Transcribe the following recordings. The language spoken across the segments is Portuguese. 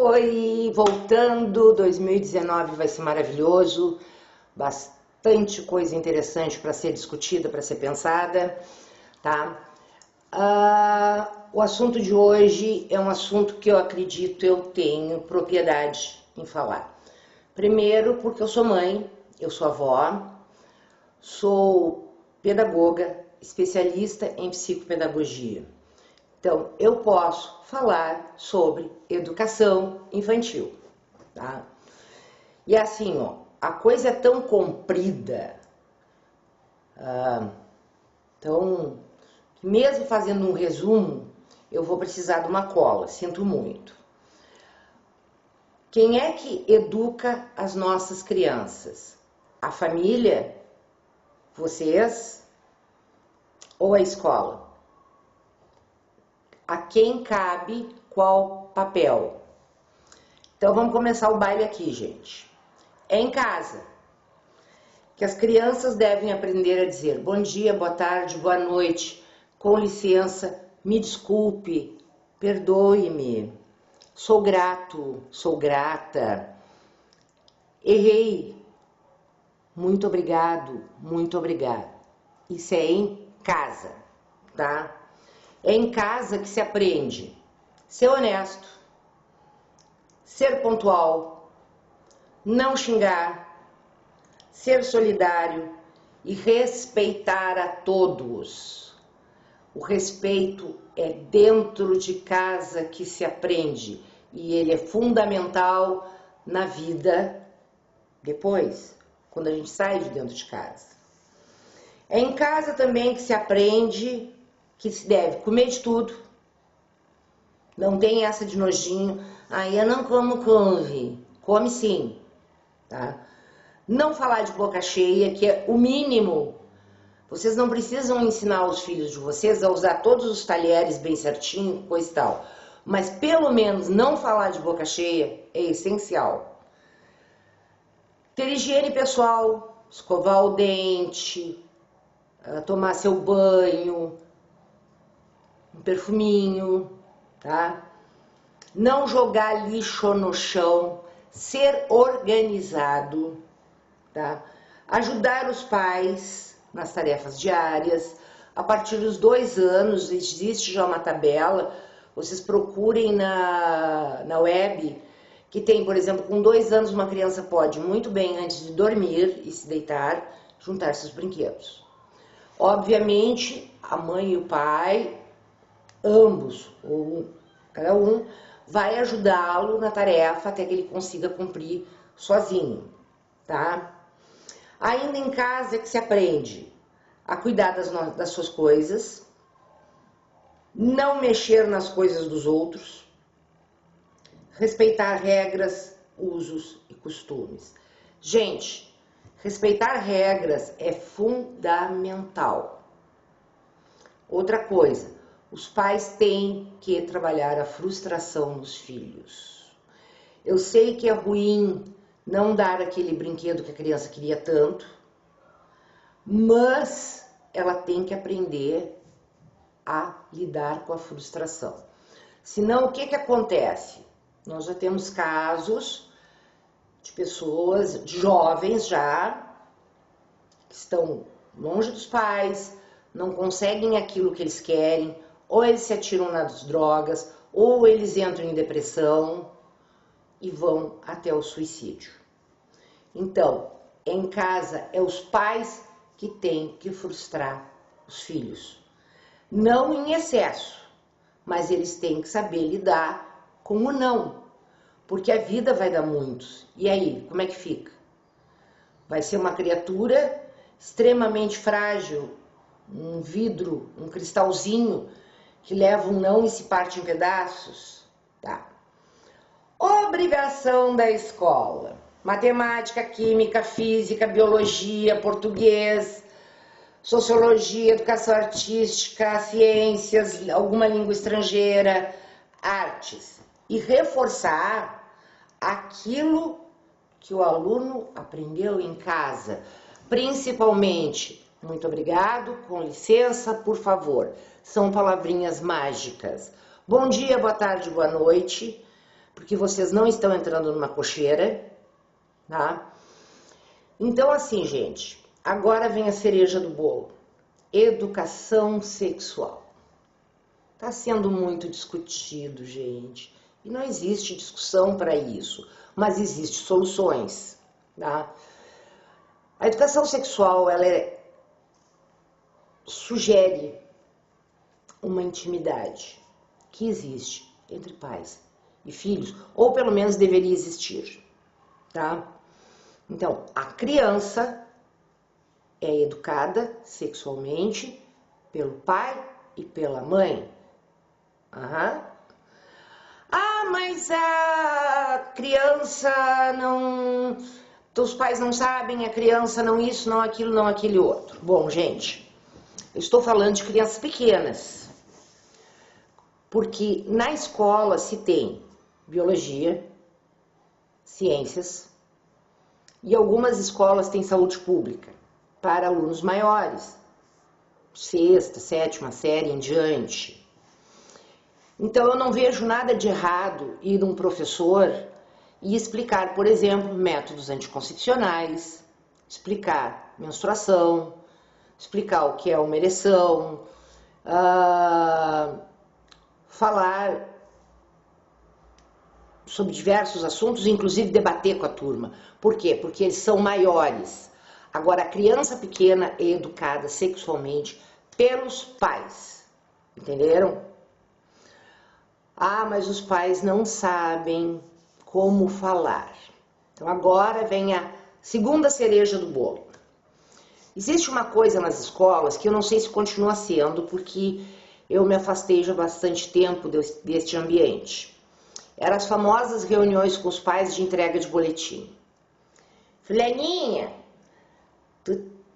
Oi, voltando, 2019 vai ser maravilhoso, bastante coisa interessante para ser discutida, para ser pensada, tá? O assunto de hoje é um assunto que eu acredito eu tenho propriedade em falar. Primeiro, porque eu sou mãe, eu sou avó, sou pedagoga, especialista em psicopedagogia. Então, eu posso falar sobre educação infantil, tá? E assim, ó, a coisa é tão comprida, então, mesmo fazendo um resumo, eu vou precisar de uma cola, sinto muito. Quem é que educa as nossas crianças? A família? Vocês? Ou a escola? A quem cabe qual papel? Então vamos começar o baile aqui, gente. É em casa que as crianças devem aprender a dizer bom dia, boa tarde, boa noite, com licença, me desculpe, perdoe-me, sou grato, sou grata, errei, muito obrigado, muito obrigada. Isso é em casa, tá? É em casa que se aprende ser honesto, ser pontual, não xingar, ser solidário e respeitar a todos. O respeito é dentro de casa que se aprende e ele é fundamental na vida depois, quando a gente sai de dentro de casa. É em casa também que se aprende que se deve comer de tudo. Não tem essa de nojinho. Eu não como couve. Come sim, tá? Não falar de boca cheia, que é o mínimo. Vocês não precisam ensinar os filhos de vocês a usar todos os talheres bem certinho, coisa e tal. Mas pelo menos não falar de boca cheia é essencial. Ter higiene pessoal, escovar o dente, tomar seu banho, um perfuminho, tá? Não jogar lixo no chão, ser organizado, tá? Ajudar os pais nas tarefas diárias. A partir dos 2 anos existe já uma tabela, vocês procurem na web, que tem, por exemplo, com 2 anos uma criança pode muito bem, antes de dormir e se deitar, juntar seus brinquedos. Obviamente, a mãe e o pai, ambos, ou cada um, vai ajudá-lo na tarefa até que ele consiga cumprir sozinho, tá? Ainda em casa é que se aprende a cuidar das suas coisas, não mexer nas coisas dos outros, respeitar regras, usos e costumes. Gente, respeitar regras é fundamental. Outra coisa, os pais têm que trabalhar a frustração nos filhos. Eu sei que é ruim não dar aquele brinquedo que a criança queria tanto, mas ela tem que aprender a lidar com a frustração. Senão, o que acontece? Nós já temos casos de pessoas, de jovens já, que estão longe dos pais, não conseguem aquilo que eles querem, ou eles se atiram nas drogas, ou eles entram em depressão e vão até o suicídio. Então, em casa, é os pais que têm que frustrar os filhos. Não em excesso, mas eles têm que saber lidar com o não, porque a vida vai dar muitos. E aí, como é que fica? Vai ser uma criatura extremamente frágil, um vidro, um cristalzinho que leva um não e se parte em pedaços, tá? Obrigação da escola: matemática, química, física, biologia, português, sociologia, educação artística, ciências, alguma língua estrangeira, artes. E reforçar aquilo que o aluno aprendeu em casa, principalmente muito obrigado, com licença, por favor. São palavrinhas mágicas. Bom dia, boa tarde, boa noite. porque vocês não estão entrando numa cocheira, tá? Então, assim, gente, agora vem a cereja do bolo. Educação sexual. Tá sendo muito discutido, gente. E não existe discussão para isso, mas existem soluções, tá? A educação sexual, ela sugere uma intimidade que existe entre pais e filhos, ou pelo menos deveria existir, tá? Então, a criança é educada sexualmente pelo pai e pela mãe. Aham. Ah, mas a criança não... Os pais não sabem, a criança não isso, não aquilo, não aquele outro. Bom, gente, eu estou falando de crianças pequenas. Porque na escola se tem biologia, ciências, e algumas escolas têm saúde pública para alunos maiores, sexta, sétima série em diante. Então eu não vejo nada de errado ir um professor e explicar, por exemplo, métodos anticoncepcionais, explicar menstruação, explicar o que é uma ereção, falar sobre diversos assuntos, inclusive debater com a turma. Por quê? Porque eles são maiores. Agora, a criança pequena é educada sexualmente pelos pais. Entenderam? Ah, mas os pais não sabem como falar. Então, agora vem a segunda cereja do bolo. Existe uma coisa nas escolas que eu não sei se continua sendo, porque eu me afastei já há bastante tempo deste ambiente. Eram as famosas reuniões com os pais de entrega de boletim. Fulaninha,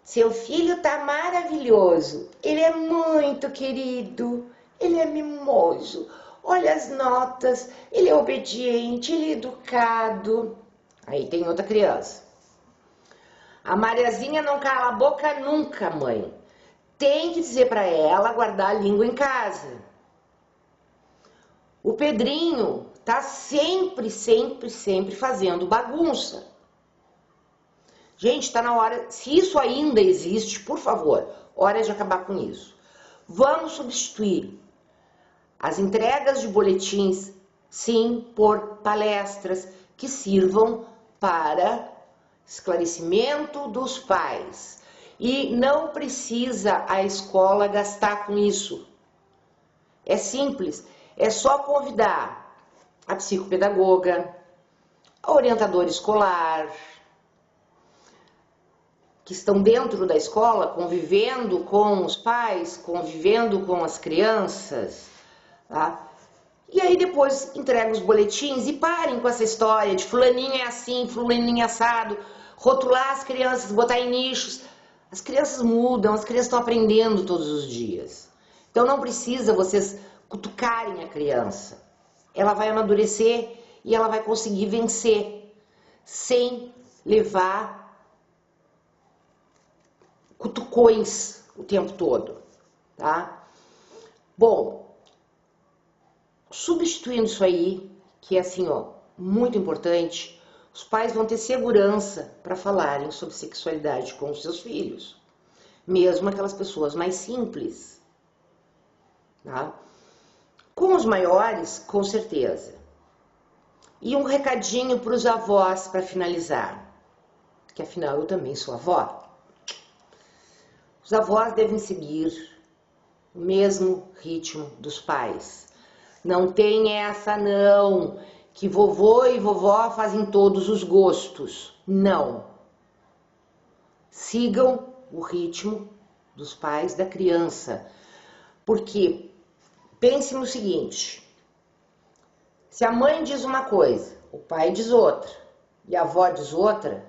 seu filho tá maravilhoso, ele é muito querido, ele é mimoso, olha as notas, ele é obediente, ele é educado. Aí tem outra criança. A Mariazinha não cala a boca nunca, mãe. Tem que dizer para ela guardar a língua em casa. O Pedrinho tá sempre fazendo bagunça. Gente, tá na hora, se isso ainda existe, por favor, hora de acabar com isso. Vamos substituir as entregas de boletins, sim, por palestras que sirvam para esclarecimento dos pais. E não precisa a escola gastar com isso. É simples, é só convidar a psicopedagoga, a orientadora escolar, que estão dentro da escola, convivendo com os pais, convivendo com as crianças, tá? E aí depois entrega os boletins e parem com essa história de fulaninho é assim, fulaninho é assado, rotular as crianças, botar em nichos. As crianças mudam, as crianças estão aprendendo todos os dias. Então não precisa vocês cutucarem a criança. Ela vai amadurecer e ela vai conseguir vencer sem levar cutucões o tempo todo, tá? Bom, substituindo isso aí, que é assim, ó, muito importante, os pais vão ter segurança para falarem sobre sexualidade com os seus filhos, mesmo aquelas pessoas mais simples, tá? Com os maiores, com certeza. E um recadinho para os avós para finalizar, que afinal eu também sou avó. Os avós devem seguir o mesmo ritmo dos pais. Não tem essa não, que vovô e vovó fazem todos os gostos. Não. Sigam o ritmo dos pais da criança. Porque pense no seguinte, se a mãe diz uma coisa, o pai diz outra, e a avó diz outra,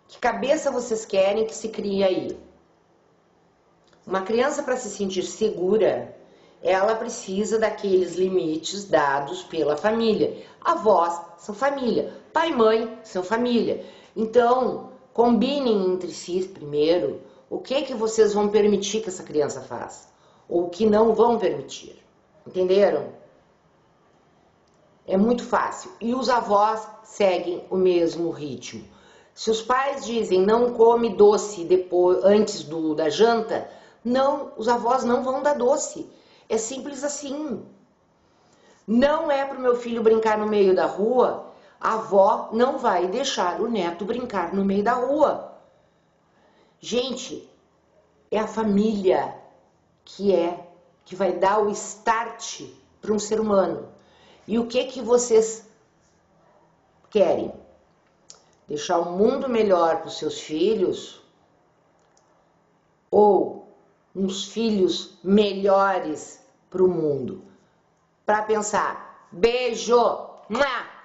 que cabeça vocês querem que se crie aí? Uma criança, para se sentir segura, ela precisa daqueles limites dados pela família. Avós são família, pai e mãe são família. Então, combinem entre si primeiro o que vocês vão permitir que essa criança faça, ou o que não vão permitir. Entenderam? É muito fácil. E os avós seguem o mesmo ritmo. Se os pais dizem não come doce depois, antes da janta, não, os avós não vão dar doce. É simples assim. Não é para o meu filho brincar no meio da rua, a avó não vai deixar o neto brincar no meio da rua. Gente, é a família que vai dar o start para um ser humano. E o que vocês querem? Deixar o mundo melhor para os seus filhos? Ou uns filhos melhores para o mundo? Para pensar. Beijo! Mua!